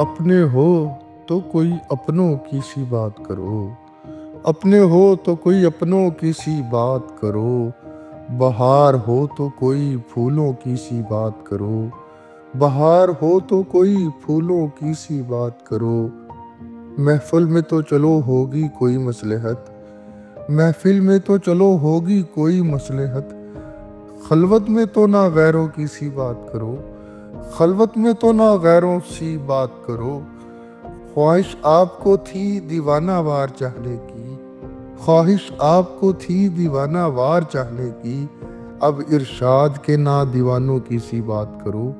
اپنے ہو تو کوئی اپنوں کی سی بات کرو، اپنے ہو تو کوئی اپنوں کی سی بات کرو، بہار ہو تو کوئی پھولوں کی سی بات کرو، بہار ہو تو کوئی پھولوں کی سی بات کرو۔ محفل میں تو چلو ہوگی کوئی مصلحت، محفل میں تو چلو ہوگی کوئی مصلحت، خلوت میں تو نہ غیروں کی سی بات کرو، خلوت میں تو نہ غیروں سی بات کرو۔ خواہش آپ کو تھی دیوانہ وار چاہنے کی، خواہش آپ کو تھی دیوانہ وار چاہنے کی، اب ارشاد کے نا دیوانوں کی سی بات کرو،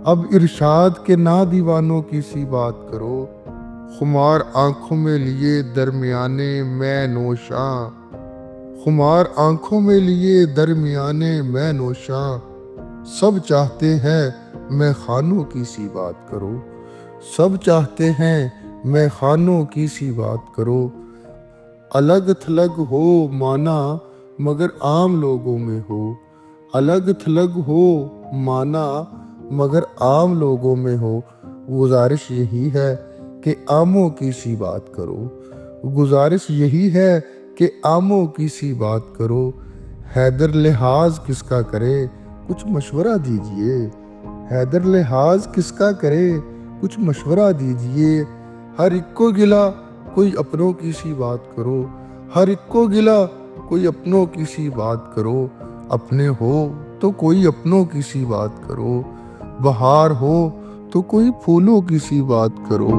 اب ارشاد کے نا دیوانوں کی سی بات کرو۔ خمار آنکھوں میں لیے درمیانے میں نوشاں، خمار آنکھوں میں لیے درمیانے میں نوشاں، سب چاہتے ہیں میں خانوں کی سی بات کرو، سب چاہتے ہیں میں خانوں کی سی بات کرو۔ الگ تھلگ ہو مانا مگر عام لوگوں میں ہو، الگ تھلگ ہو مانا مگر عام لوگوں میں ہو، گزارش یہی ہے کہ عاموں کی سی بات کرو، گزارش یہی ہے کہ عاموں کی سی بات کرو۔ حیدر لحاظ کس کا کرے کچھ مشورہ دیجئے، حیدر لحاظ کس کا کرے کچھ مشورہ دیجئے، ہر ایک کو گلا کوئی اپنوں کی سی بات کرو، ہر ایک کو گلا کوئی اپنوں کی سی بات کرو۔ اپنے ہو تو کوئی اپنوں کی سی بات کرو، بہار ہو تو کوئی پھولوں کی سی بات کرو۔